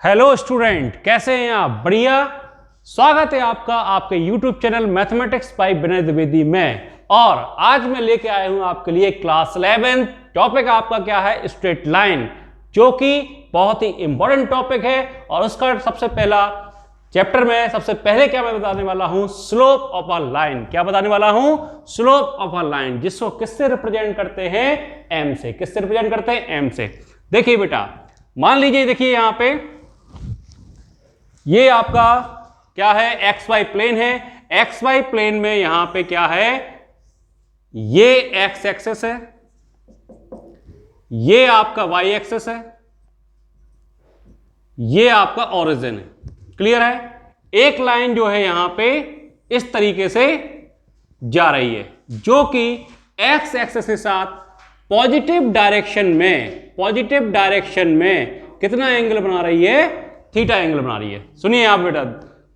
Hello student, कैसे हैं आप? बढ़िया। स्वागत है आपका आपके YouTube चैनल मैथमेटिक्स बाय विनय द्विवेदी में। और आज मैं लेके आया हूं आपके लिए क्लास 11। टॉपिक आपका क्या है? स्ट्रेट लाइन, जो कि बहुत ही इंपॉर्टेंट टॉपिक है। और उसका सबसे पहला चैप्टर में सबसे पहले क्या मैं बताने वाला हूं? Slope of a line. क्या बताने वाला हूं? स्लोप ऑफ अ लाइन, जिसको किससे रिप्रेजेंट करते हैं? एम से। किससे रिप्रेजेंट करते हैं? एम से। देखिए बेटा, मान लीजिए, देखिए यहां पे ये आपका क्या है? एक्स वाई प्लेन है। एक्स वाई प्लेन में यहां पे क्या है? ये एक्स एक्सेस है, ये आपका वाई एक्सेस है, ये आपका ओरिजिन है। क्लियर है? एक लाइन जो है यहां पे इस तरीके से जा रही है, जो कि एक्स एक्सेस के साथ पॉजिटिव डायरेक्शन में कितना एंगल बना रही है? थीटा एंगल बना रही है। सुनिए आप बेटा,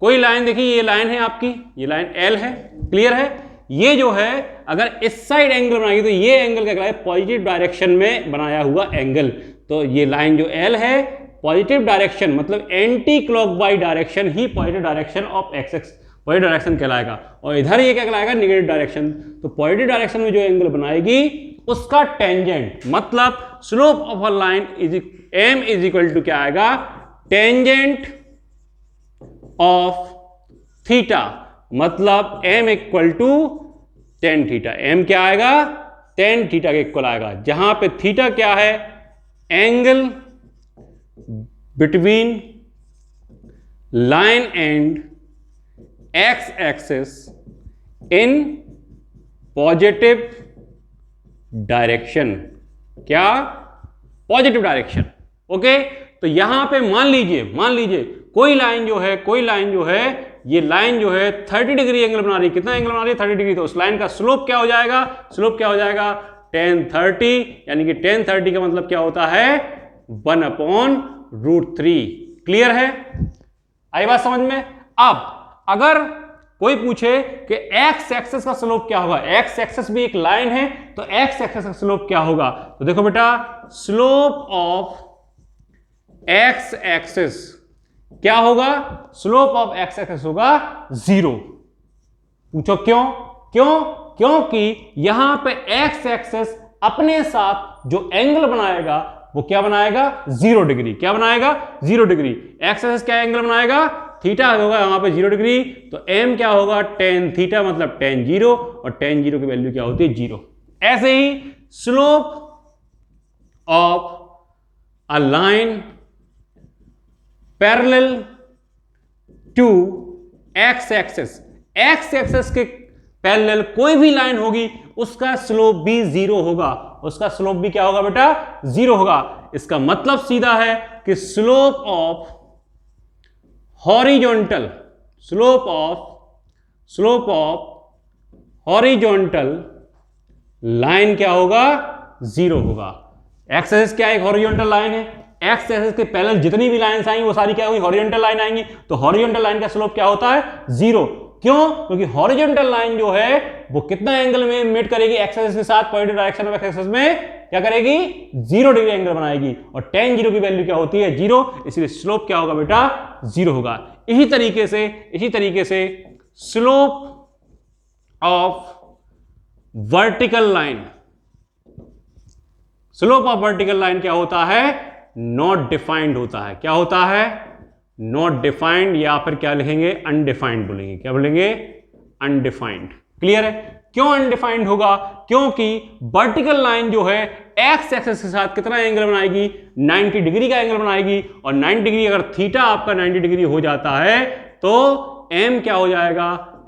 कोई लाइन देखिए, ये लाइन है आपकी, ये लाइन एल है। क्लियर है? ये जो है अगर इस साइड एंगल बनाएगी तो ये एंगल क्या कहलाएगा? पॉजिटिव डायरेक्शन में बनाया हुआ एंगल। तो ये लाइन जो एल है, पॉजिटिव डायरेक्शन मतलब एंटी क्लॉकवाइज डायरेक्शन ही positive direction of X X positive direction कहलाएगा। और इधर ये क्या कहलाएगा? Negative direction. तो पॉजिटिव डायरेक्शन में जो एंगल बनाएगी उसका टेंजेंट मतलब slope of a line M is equal to क्या आएगा? टेंजेंट ऑफ थीटा, मतलब m equal to tan theta. m क्या आएगा? टेन थीटा के इक्वल आएगा, जहां पे थीटा क्या है? Angle between line and x axis in positive direction. क्या? Positive direction. ओके। तो यहां पे मान लीजिए कोई लाइन जो है ये लाइन जो है 30 डिग्री एंगल बना रही है। कितना एंगल बना रही है? 30 डिग्री। तो उस लाइन का स्लोप क्या हो जाएगा? tan 30, यानी कि tan 30 का मतलब क्या होता है? 1/√3। क्लियर है? आई बात समझ में? अब अगर कोई पूछे कि एक्स एक्सेस का स्लोप क्या होगा, एक्स एक्सेस भी एक लाइन है, तो एक्स एक्सेस का स्लोप क्या होगा? तो देखो बेटा, स्लोप ऑफ एक्स एक्सेस क्या होगा? स्लोप ऑफ एक्स एक्सेस होगा 0। पूछो क्यों? क्योंकि यहां पे एक्स एक्सेस अपने साथ जो एंगल बनाएगा वो क्या बनाएगा? 0 डिग्री। क्या बनाएगा? 0 डिग्री। एक्स एक्सेस क्या एंगल बनाएगा? थीटा होगा यहां पे 0 डिग्री। तो एम क्या होगा? टेन थीटा मतलब टेन 0, और टेन 0 की वैल्यू क्या होती है? 0। ऐसे ही slope of a line parallel to x axis, x axis के पैरेलल कोई भी लाइन होगी उसका स्लोप भी 0 होगा। उसका स्लोप भी क्या होगा बेटा? 0 होगा। इसका मतलब सीधा है कि स्लोप ऑफ हॉरिजॉन्टल लाइन क्या होगा? 0 होगा। एक्स एक्सिस क्या? एक हॉरिजॉन्टल लाइन है। एक्स एक्सिस के पैरेलल जितनी भी लाइंस आएंगी वो सारी क्या होगी? हॉरिजॉन्टल लाइन आएंगी। तो हॉरिजॉन्टल लाइन का स्लोप क्या होता है? 0। क्यों? क्योंकि हॉरिजॉन्टल लाइन जो है वो कितना एंगल में मेट करेगी? एक्स एक्सिस के साथ positive direction of x axis में क्या करेगी? 0 डिग्री एंगल बनाएगी। और tan 0 की वैल्यू क्या होती है? 0। इसलिए स्लोप क्या होगा बेटा? 0 होगा। इसी तरीके से स्लोप ऑफ वर्टिकल लाइन, क्या होता है? नॉट डिफाइंड होता है। क्या होता है? नॉट डिफाइंड, या फिर क्या लिखेंगे? अनडिफाइंड बोलेंगे। क्या बोलेंगे? अनडिफाइंड। क्लियर है? क्यों अनडिफाइंड होगा? क्योंकि वर्टिकल लाइन जो है एक्स एक्सिस के साथ कितना एंगल बनाएगी? 90 डिग्री का एंगल बनाएगी। और 90 डिग्री, अगर थीटा आपका 90 डिग्री हो जाता है तो एम क्या हो जाएगा?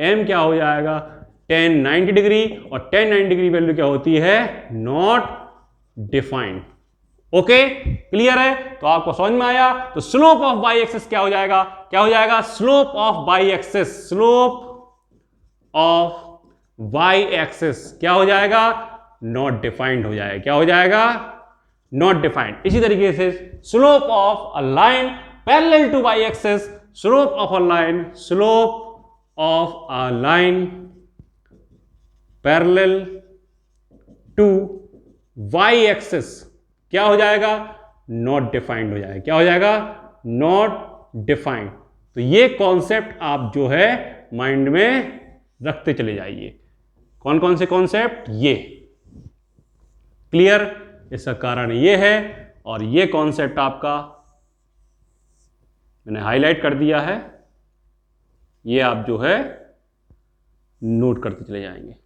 tan 90 degree. और tan 90 डिग्री वैल्यू क्या होती है? Not defined. ओके, क्लियर है? तो आपको समझ में आया? तो स्लोप ऑफ वाई एक्सिस क्या हो जाएगा? स्लोप ऑफ वाई एक्सिस क्या हो जाएगा? नॉट डिफाइंड हो जाएगा। क्या हो जाएगा? Not defined. इसी तरीके से slope of a line parallel to Y axis, slope of a line parallel to Y axis क्या हो जाएगा? नॉट डिफाइंड हो जाएगा। क्या हो जाएगा? Not defined. तो ये कॉन्सेप्ट आप जो है माइंड में रखते चले जाइए। कौन कौन से कॉन्सेप्ट? ये क्लियर, इसका कारण ये है और ये कॉन्सेप्ट आपका मैंने हाईलाइट कर दिया है, ये आप जो है नोट करते चले जाएंगे।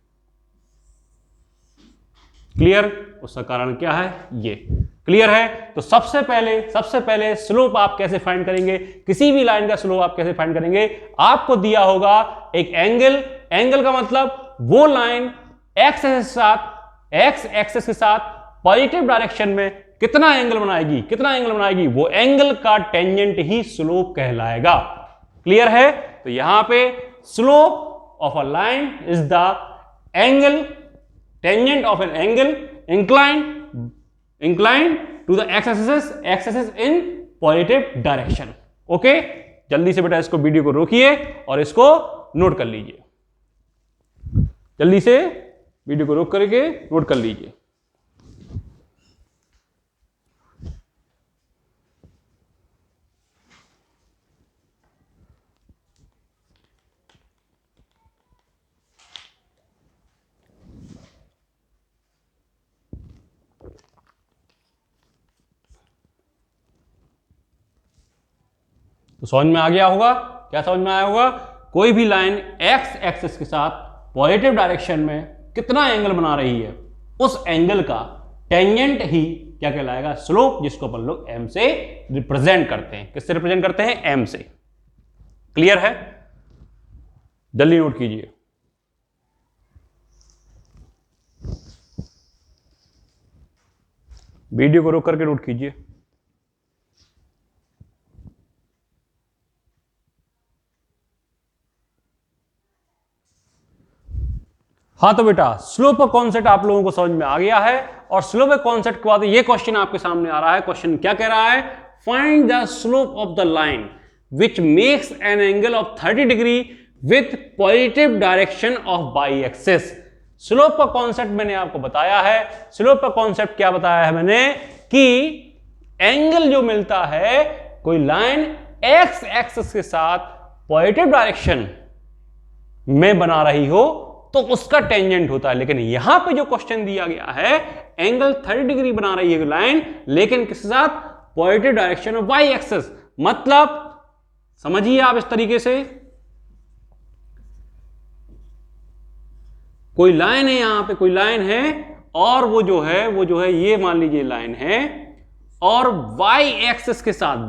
क्लियर, उसका कारण क्या है? ये क्लियर है। तो सबसे पहले स्लोप आप कैसे फाइंड करेंगे, किसी भी लाइन का स्लोप आप कैसे फाइंड करेंगे? आपको दिया होगा एक एंगल का मतलब वो लाइन एक्स एक्सेस के साथ पॉजिटिव डायरेक्शन में कितना एंगल बनाएगी, वो एंगल का टेंजेंट ही स्लोप कहलाएगा। क्लियर है? तो यहां पे slope of a line is the angle tangent of an angle inclined to the x-axis in positive direction। Okay, जल्दी से बेटा इसको वीडियो को रोकिए और इसको नोट कर लीजिए। जल्दी से वीडियो को रोक करके नोट कर लीजिए। तो समझ में आ गया होगा? क्या समझ में आया होगा? कोई भी लाइन एक्स एक्सिस के साथ पॉजिटिव डायरेक्शन में कितना एंगल बना रही है, उस एंगल का टेंजेंट ही क्या कहलाएगा? स्लोप, जिसको अपन लोग एम से रिप्रेजेंट करते हैं। किससे रिप्रेजेंट करते हैं? एम से। क्लियर है? जल्दी नोट कीजिए। वीडियो को रोक करके नोट कीजिए। हाँ तो बेटा स्लोप का कॉन्सेप्ट आप लोगों को समझ में आ गया है। और स्लोप के कॉन्सेप्ट के बाद ये क्वेश्चन आपके सामने आ रहा है। क्वेश्चन क्या कह रहा है? Find the slope of the line which makes an angle of 30 degree with positive direction of by axis. Slope का कॉन्सेप्ट मैंने आपको बताया है। स्लोप का कॉन्सेप्ट क्या बताया है मैंने? कि एंगल जो मिलता है, कोई लाइन एक्स एक्सिस के साथ पॉजिटिव डायरेक्शन में बना रही हो तो उसका टेंजेंट होता है। लेकिन यहां पे जो क्वेश्चन दिया गया है, एंगल 30 डिग्री बना रही है लाइन, लेकिन किसके साथ? Positive direction of Y axis. मतलब समझिए आप इस तरीके से, कोई लाइन है, यहां पे कोई लाइन है और वो जो है ये मान लीजिए लाइन है, और वाई एक्सिस के साथ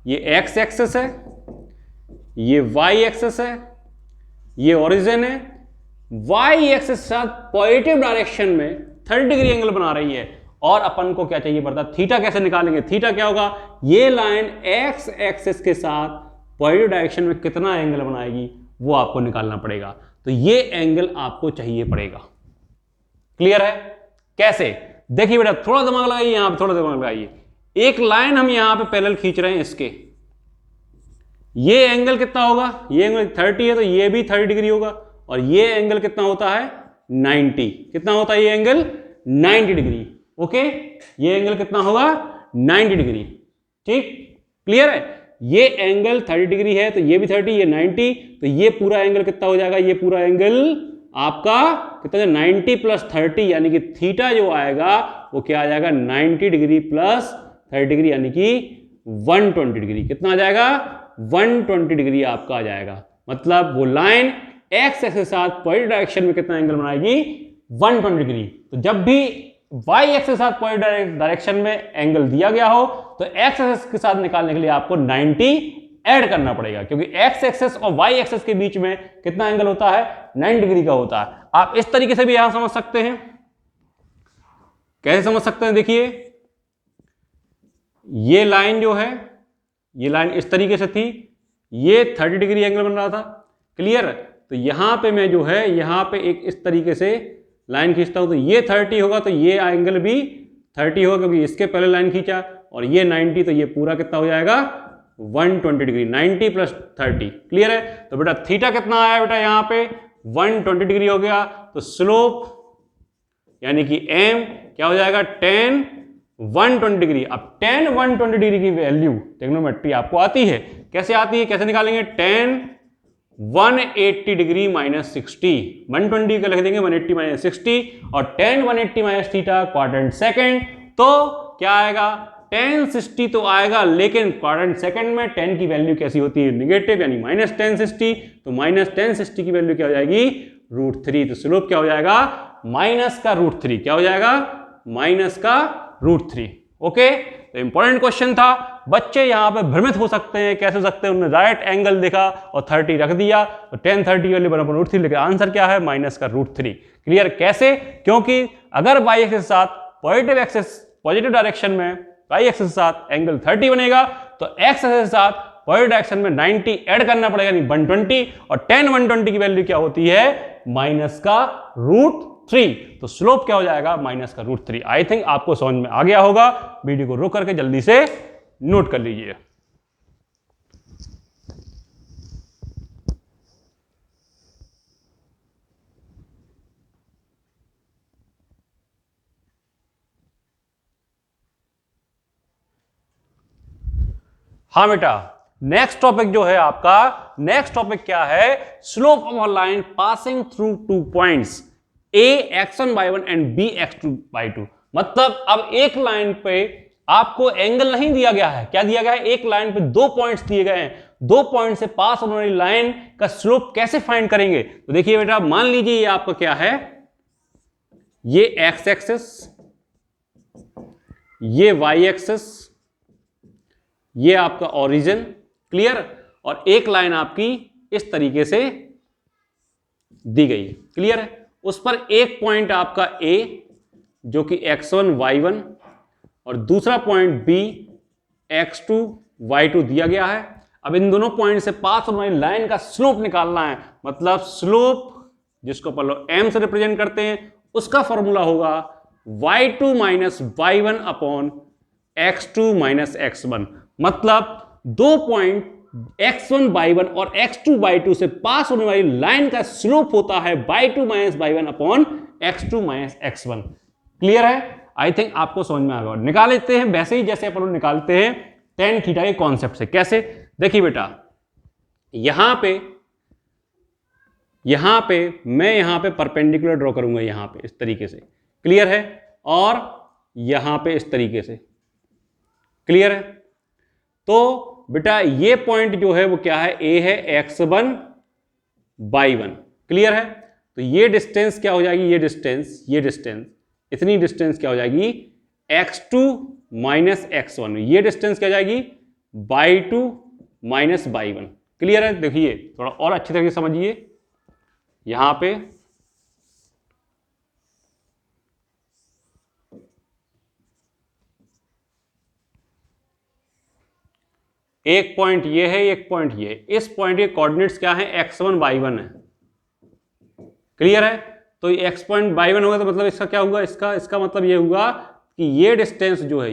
ये एक्स एक्सिस है, ये वाई एक्सिस है, ये ओरिजिन है, वाई एक्सिस के साथ पॉजिटिव डायरेक्शन में 30 डिग्री एंगल बना रही है। और अपन को क्या चाहिए पड़ता? थीटा कैसे निकालेंगे? थीटा क्या होगा? ये लाइन एक्स एक्सिस के साथ पॉजिटिव डायरेक्शन में कितना एंगल बनाएगी वो आपको निकालना पड़ेगा। तो ये एंगल आपको चाहिए पड़ेगा। क्लियर है? कैसे? देखिए बेटा, थोड़ा दिमाग लगाइए, यहां पे थोड़ा दिमाग लगाइए। एक लाइन हम यहां पे पैरेलल खींच रहे हैं इसके, ये एंगल कितना होगा? ये एंगल 30 है तो ये भी 30 डिग्री होगा, और ये एंगल कितना होता है? 90। कितना होता है ये एंगल? 90 डिग्री। ओके, ये एंगल कितना होगा? 90 डिग्री। ठीक, क्लियर है? ये एंगल 30 डिग्री है तो ये भी 30, ये 90, तो ये पूरा एंगल कितना हो जाएगा? ये पूरा एंगल आपका कितना है? 90 + 30, यानी कि थीटा जो आएगा वो क्या आ जाएगा? 90 डिग्री + 30 डिग्री, यानी कि 120 डिग्री। कितना आ जाएगा? 120 डिग्री आपका आ जाएगा। मतलब वो लाइन एक्स एक्सिस के साथ पॉजिटिव डायरेक्शन में कितना एंगल बनाएगी? 120 डिग्री। तो जब भी वाई एक्सिस के साथ पॉजिटिव डायरेक्शन में एंगल दिया गया हो तो एक्स एक्सिस के साथ निकालने के लिए आपको 90 ऐड करना पड़ेगा, क्योंकि एक्स एक्सिस और वाई एक्सिस के बीच में कितना एंगल होता है? 90 डिग्री का होता है। आप इस तरीके से भी यहां समझ सकते हैं। कैसे समझ सकते हैं? देखिए, ये लाइन जो है, ये लाइन इस तरीके से थी, ये 30 डिग्री एंगल बन रहा था। क्लियर? तो यहां पे मैं जो है यहां पे एक इस तरीके से लाइन खींचता हूं तो ये 30 होगा, तो ये एंगल भी 30 होगा क्योंकि इसके पहले लाइन खींचा, और ये 90, तो ये पूरा कितना हो जाएगा? 120 डिग्री। 90 + 30। क्लियर है? तो बेटा थीटा कितना आया बेटा? यहां पे 120 डिग्री हो गया। तो स्लोप यानी कि एम क्या हो जाएगा? 10 120 डिग्री। अब tan 120 डिग्री की वैल्यू ट्रिग्नोमेट्री आपको आती है, कैसे आती है, कैसे निकालेंगे, tan 180 डिग्री माइनस 60, 120 का लिख देंगे 180 माइनस 60 और tan 180 minus theta quadrant second, तो क्या आएगा, tan 60 तो आएगा, लेकिन क्वाड्रेंट सेकेंड में tan की वैल्यू कैसी होती है, निगेटिव, यानी माइनस tan 60, तो माइनस tan 60 की वैल्यू क्या हो जाएगी, √3, तो स्लोप क्या हो जाएगा, माइनस का √3, क्या हो जाएगा, माइनस का √3। ओके, तो इंपॉर्टेंट क्वेश्चन था। बच्चे यहां पे भ्रमित हो सकते हैं, कैसे हो सकते हैं, उन्होंने राइट एंगल देखा और 30 रख दिया, तो tan 30 वैल्यू बराबर √3, लेकिन आंसर क्या है, माइनस का √3। क्लियर, कैसे, क्योंकि अगर y एक्सिस के साथ पॉजिटिव एक्सिस, पॉजिटिव डायरेक्शन में y एक्सिस के साथ एंगल 30 बनेगा, तो x एक्सिस के साथ पॉजिटिव डायरेक्शन में 90 ऐड करना पड़ेगा, यानी 120, और tan 120 की वैल्यू क्या होती है, माइनस का √3, तो स्लोप क्या हो जाएगा, माइनस का √3। आई थिंक आपको समझ में आ गया होगा। वीडियो को रोक करके जल्दी से नोट कर लीजिए। हाँ बेटा, नेक्स्ट टॉपिक जो है आपका, नेक्स्ट टॉपिक क्या है, slope of a line passing through 2 points a x1/1 and b x2/2। मतलब अब एक लाइन पे आपको एंगल नहीं दिया गया है, क्या दिया गया है, एक लाइन पे 2 पॉइंट्स दिए गए हैं, 2 पॉइंट से पास होने वाली लाइन का स्लोप कैसे फाइंड करेंगे। तो देखिए बेटा, मान लीजिए ये आपका क्या है, ये x एक्सिस, ये y एक्सिस, ये आपका ओरिजिन, क्लियर, और एक लाइन आपकी इस तरीके से दी गई, क्लियर है, उस पर एक पॉइंट आपका A जो कि x1 y1 और दूसरा पॉइंट B x2 y2 दिया गया है। अब इन दोनों पॉइंट से पास होने वाली लाइन का स्लोप निकालना है, मतलब स्लोप जिसको अपन लोग m से रिप्रेजेंट करते हैं, उसका फॉर्मूला होगा y2 minus y1 upon x2 minus x1। मतलब 2 पॉइंट x1/1 और x2/2 से पास होने वाली लाइन का स्लोप होता है y2 minus y1 upon x2 minus x1। Clear है, आई थिंक आपको समझ में आ गया। निकाल लेते हैं वैसे ही जैसे अपन निकालते हैं tan थीटा के कॉन्सेप्ट से। कैसे, देखिए बेटा, यहां पे मैं यहां पे परपेंडिकुलर ड्रॉ करूंगा, यहां पे इस तरीके से, क्लियर है, और यहां पे इस तरीके से, क्लियर है। तो बेटा ये पॉइंट जो है वो क्या है, A है x1/1, क्लियर है। तो ये डिस्टेंस क्या हो जाएगी, ये डिस्टेंस इतनी डिस्टेंस क्या हो जाएगी, x2 माइनस x1, ये डिस्टेंस क्या हो जाएगी, y2 माइनस y1, क्लियर है। देखिए थोड़ा और अच्छी तरीके से समझिए, यहां पे एक पॉइंट ये है, एक पॉइंट ये, इस पॉइंट के कोऑर्डिनेट्स क्या है, x1/1 है, क्लियर है। तो ये x1/1 होगा, तो मतलब इसका क्या होगा, इसका मतलब ये हुआ कि ये डिस्टेंस जो है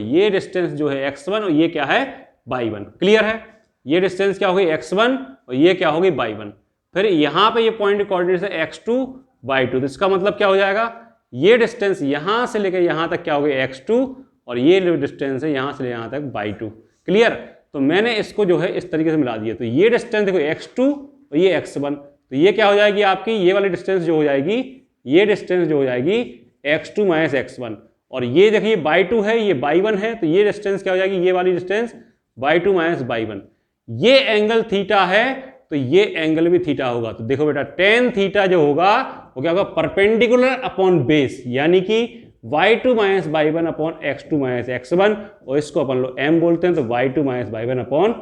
x1 और ये क्या है y1, क्लियर है। ये डिस्टेंस क्या होगी, x1 और ये क्या होगी y1। फिर यहां पे ये पॉइंट कोऑर्डिनेट्स है x2/2, तो इसका मतलब क्या हो जाएगा, ये डिस्टेंस यहां से लेकर यहां तक क्या होगी x2 और ये डिस्टेंस है यहां से यहां तक y2, क्लियर। तो मैंने इसको जो है इस तरीके से मिला दिया, तो ये डिस्टेंस देखो x2 और ये x1, तो ये क्या हो जाएगी आपकी, ये वाली डिस्टेंस जो हो जाएगी, ये डिस्टेंस जो हो जाएगी x2 माइनस x1, और ये देखिए y2 है, ये y1 है, तो ये डिस्टेंस क्या हो जाएगी, ये वाली डिस्टेंस y2 माइनस y1। ये एंगल थीटा है, तो ये एंगल भी थीटा होगा। तो देखो बेटा, tan थीटा जो होगा वो क्या होगा, परपेंडिकुलर अपॉन बेस, यानी कि y2 minus y1 upon x2 minus x1, और इसको अपन लोग m बोलते हैं, तो y2 minus y1 upon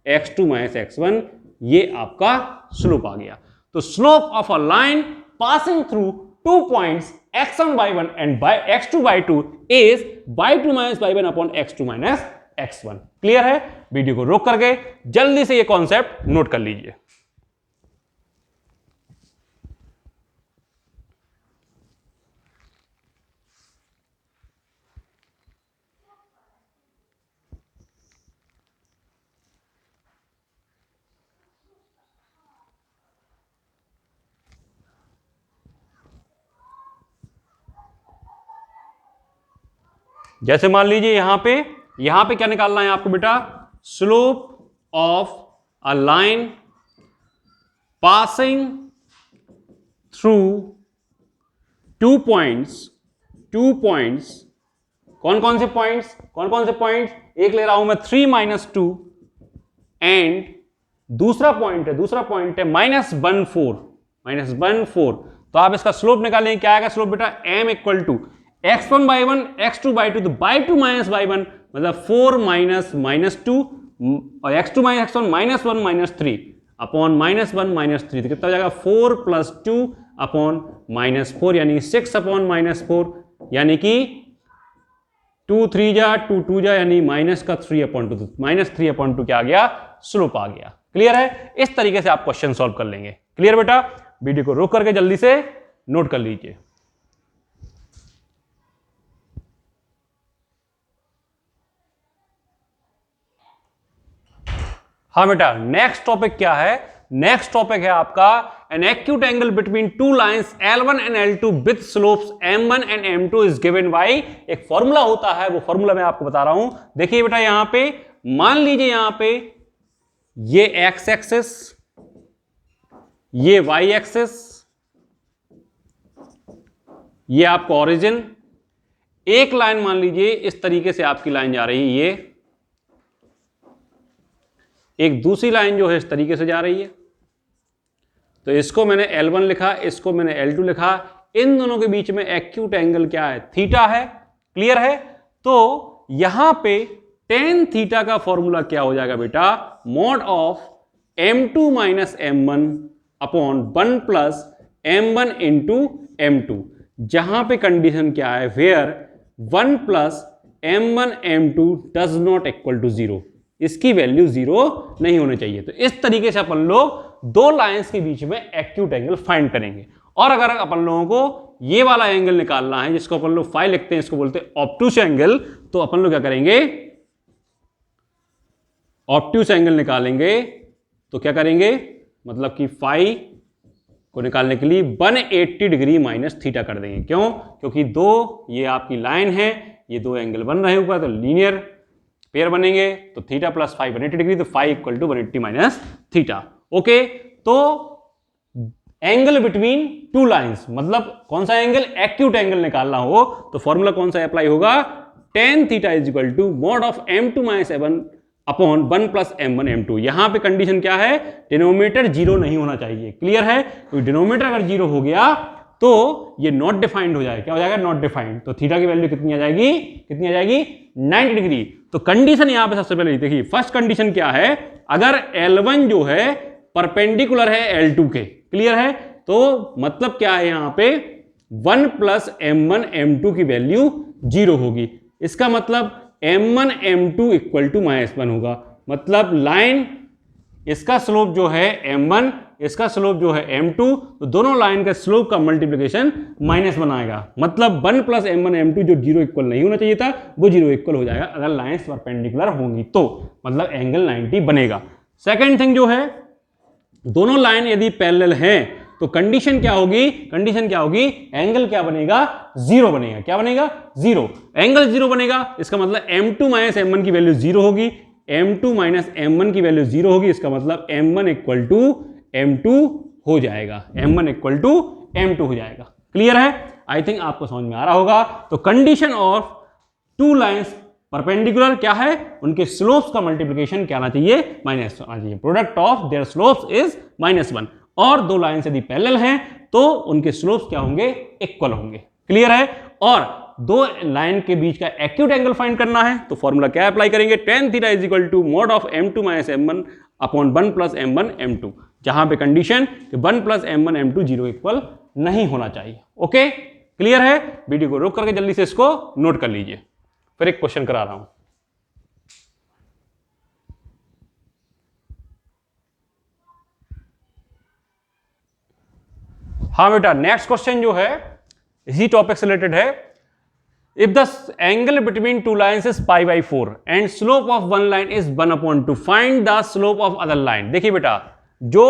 x2 minus x1, ये आपका स्लोप आ गया। तो slope of a line passing through 2 points x1/1 and x2/2 is y2 minus y1 upon x2 minus x1। Clear है, वीडियो को रोक करके जल्दी से ये कॉन्सेप्ट नोट कर लीजिए। जैसे मान लीजिए यहां पे क्या निकालना है आपको बेटा, slope of a line passing through two points कौन कौन से पॉइंट्स, एक ले रहा हूं मैं 3 - 2 एंड दूसरा पॉइंट है -1 4। तो आप इसका स्लोप निकालेंगे, क्या आएगा स्लोप बेटा, m equal to x1/1 x2/2, तो by2 - by1 मतलब 4 - -2 और x2 - x1 -1 - 3 अपॉन -1 - 3, तो कितना हो जाएगा 4 + 2 अपॉन -4 यानी 6 अपॉन -4, यानी कि 2 3 जा 2 2 जा यानी -3/2, तो -3/2 क्या आ गया, स्लोप आ गया। क्लियर है? इस तरीके से आप क्वेश्चन सॉल्व कर लेंगे। क्लियर बेटा? वीडियो को रोक करके जल्दी से नोट कर लीजिए। हाँ बेटा, नेक्स्ट टॉपिक क्या है, नेक्स्ट टॉपिक है आपका an acute angle between two lines L1 and L2 with slopes M1 and M2 is given by, एक फॉर्मूला होता है, वो फॉर्मूला मैं आपको बता रहा हूं। देखिए बेटा, यहां पे मान लीजिए यहां पे ये एक्स एक्सिस, ये वाई एक्सिस, ये आपका ओरिजिन, एक लाइन मान लीजिए इस तरीके से आपकी लाइन जा रही है, ये एक दूसरी लाइन जो है इस तरीके से जा रही है, तो इसको मैंने L1 लिखा, इसको मैंने L2 लिखा, इन दोनों के बीच में एक्यूट एंगल क्या है, थीटा है। क्लियर है? तो यहां पे tan थीटा का फॉर्मूला क्या हो जाएगा बेटा, mod of M2 - M1 upon 1 + M1 × M2, जहां पे कंडीशन क्या है, where 1 + M1 M2 does not equal to 0, इसकी वैल्यू 0 नहीं होनी चाहिए। तो इस तरीके से अपन लोग दो लाइंस के बीच में एक्यूट एंगल फाइंड करेंगे। और अगर अपन लोगों को ये वाला एंगल निकालना है, जिसको अपन लोग फाई लिखते हैं, इसको बोलते हैं ऑब्टूस एंगल, तो अपन लोग क्या करेंगे, ऑब्टूस एंगल निकालेंगे तो क्या करेंगे, मतलब कि फाई को निकालने के लिए 180 डिग्री माइनस थीटा कर देंगे। क्यों? क्योंकि दो ये आपकी लाइन है, ये दो एंगल बन रहे ऊपर, तो लीनियर पेयर बनेंगे, तो थीटा प्लस फाई 180 डिग्री, तो phi equal to 180 minus theta. Okay, तो एंगल बिटवीन टू लाइंस, मतलब कौन सा एंगल, एक्यूट एंगल निकालना हो तो फॉर्मूला कौन सा अप्लाई होगा, tan theta is equal to mod of M2 - M1 upon 1 + M1 M2। यहां पे कंडीशन क्या है, डिनोमिनेटर 0 नहीं होना चाहिए। क्लियर है? तो डिनोमिनेटर अगर 0 हो गया तो ये नॉट डिफाइंड हो जाएगा। क्या हो जाएगा, नॉट डिफाइंड। तो थीटा की वैल्यू कितनी आ जाएगी, 90 डिग्री। तो कंडीशन यहां पे सबसे पहले देखिए, फर्स्ट कंडीशन क्या है, अगर L1 जो है परपेंडिकुलर है L2 के, क्लियर है, तो मतलब क्या है, यहां पे 1 + M1 M2 की वैल्यू 0 होगी। इसका मतलब M1 M2 इक्वल टू -1 होगा। मतलब लाइन, इसका स्लोप जो है M1, इसका स्लोप जो है M2, तो दोनों लाइन का स्लोप का मल्टीप्लिकेशन -1 आएगा। मतलब 1 + M1 M2 जो 0 इक्वल नहीं होना चाहिए था, वो 0 इक्वल हो जाएगा अगर लाइंस परपेंडिकुलर होंगी, तो मतलब एंगल 90 बनेगा। सेकेंड थिंग जो है, दोनों लाइन यदि पैरेलल हैं तो कंडीशन क्या होगी, एंगल क्या बनेगा, 0 बनेगा। क्या बनेगा, 0, एंगल 0 बनेगा। इसका मतलब M2 - M1 की वैल्यू 0 होगी, M2 - M1 की वैल्यू 0 होगी। इसका मतलब M1 इक्वल टू M2 हो जाएगा, M1 इक्वल टू M2 हो जाएगा। क्लियर है? आई थिंक आपको समझ में आ रहा होगा। तो condition of two lines perpendicular क्या है, उनके स्लोप्स का मल्टीप्लिकेशन क्या आना चाहिए, -1 आना चाहिए। Product of their slopes is -1। और दो लाइंस यदि पैरेलल हैं तो उनके स्लोप्स क्या होंगे, इक्वल होंगे। क्लियर है? और दो लाइन के बीच का एक्यूट एंगल फाइंड करना है तो फॉर्मूला क्या अप्लाई करेंगे, tan theta is equal to mod of M2 - M1 upon 1 + M1 M2, जहां पे कंडीशन 1 + M1 M2 0 इक्वल नहीं होना चाहिए। ओके, क्लियर है? वीडियो को रोक करके जल्दी से इसको नोट कर लीजिए। फिर एक क्वेश्चन करा रहा हूं। हाँ बेटा, नेक्स्ट क्वेश्चन जो है इसी टॉपिक से रिलेटेड है। If the angle between two lines is π/4 and slope of one line is 1/2, find the slope of other line. देखिए बेटा, जो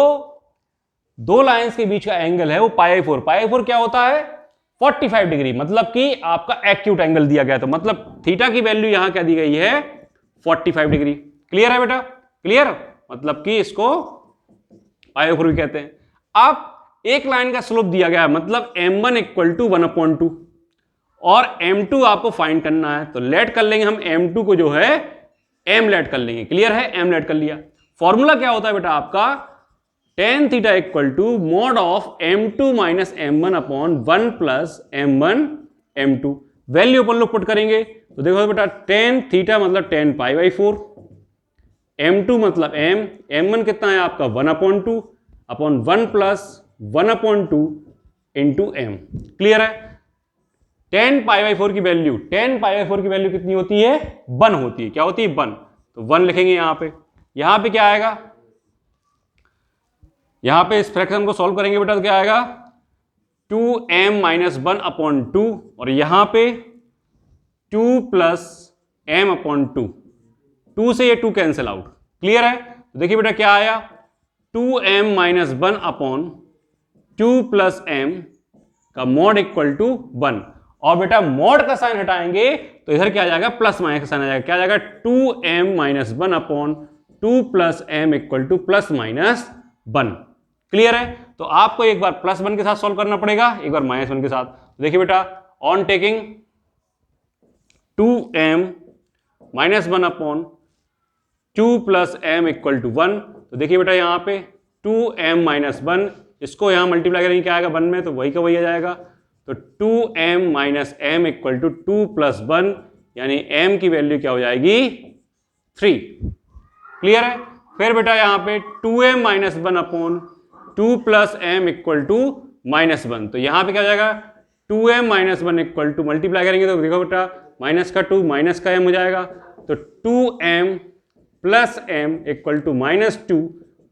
दो लाइंस के बीच का एंगल है वो π/4 क्या होता है, 45 डिग्री, मतलब कि आपका एक्यूट एंगल दिया गया, तो मतलब थीटा की वैल्यू यहां क्या दी गई है 45 डिग्री। क्लियर है बेटा, क्लियर, मतलब कि इसको पाई4 भी कहते हैं। अब एक लाइन का स्लोप दिया गया है, मतलब m1 इक्वल टू 1/2 और m2 आपको फाइंड करना है, तो लेट कर लेंगे हम m2 को जो है m लेट कर लेंगे। क्लियर है, m लेट कर लिया। फॉर्मूला क्या होता है बेटा आपका tan theta equal to mod of m2 minus m1 upon 1 plus m1 m2। Value अपन लोग पुट करेंगे, तो देखो बेटा tan थीटा मतलब tan पाई/4, m2 मतलब m1 कितना है आपका 1/2 upon 1 plus 1/2 into m। Clear है, tan पाई/4 की वैल्यू कितनी होती है 1 होती है। क्या होती है 1, तो 1 लिखेंगे यहां पे क्या आएगा, यहां पे इस फ्रैक्शन को सॉल्व करेंगे बेटा, तो क्या आएगा 2m माइनस 1 अपॉन 2 और यहां पे 2 प्लस m अपॉन 2, 2 से ये 2 कैंसिल आउट। क्लियर है, तो देखिए बेटा क्या आया 2m minus 1 upon 2 plus m का मॉड इक्वल टू 1, और बेटा मॉड का साइन हटाएंगे तो इधर क्या आ जाएगा प्लस माइनस का साइन आ जाएगा, क्या आ जाएगा 2m minus 1 upon 2 plus m equal two plus minus 1। Clear है, तो आपको एक बार प्लस 1 के साथ सॉल्व करना पड़ेगा, एक बार माइनस 1 के साथ। देखिए बेटा on taking 2m minus 1 upon 2 plus m equal to 1, तो देखिए बेटा यहां पे 2m माइनस 1, इसको यहां मल्टीप्लाई करेंगे क्या आएगा 1 में, तो वही का वही आ जाएगा, तो 2m minus m equal to 2 plus 1, यानी m की वैल्यू क्या हो जाएगी 3। क्लियर है, फिर बेटा यहां पे 2m minus 1 upon 2 plus m equal to minus 1, तो यहां पे क्या हो जाएगा 2m minus 1 equal to multiply करेंगे तो देखो बेटा माइनस का 2 माइनस का m हो जाएगा, तो 2m plus m equal to minus 2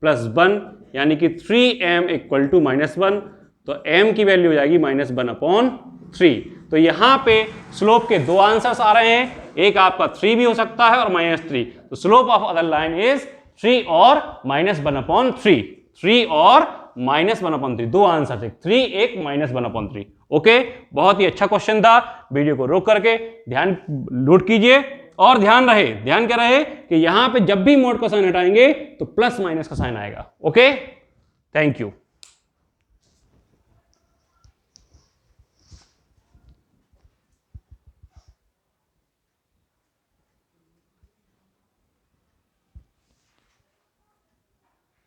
plus 1, यानी कि 3m इक्वल टू माइनस 1, तो m की वैल्यू हो जाएगी माइनस 1/3। तो यहां पे स्लोप के दो आंसर्स आ रहे हैं, एक आपका 3 भी हो सकता है और -3, तो slope of other line is 3 और -1/3, 3 और -1/3, दो आंसर थे, 3 एक -1/3। ओके, बहुत ही अच्छा क्वेश्चन था। वीडियो को रोक करके ध्यान नोट कीजिए, और ध्यान क्या रहे कि यहां पे जब भी मोड का साइन हटाएंगे तो प्लस माइनस का साइन आएगा। Okay, thank you.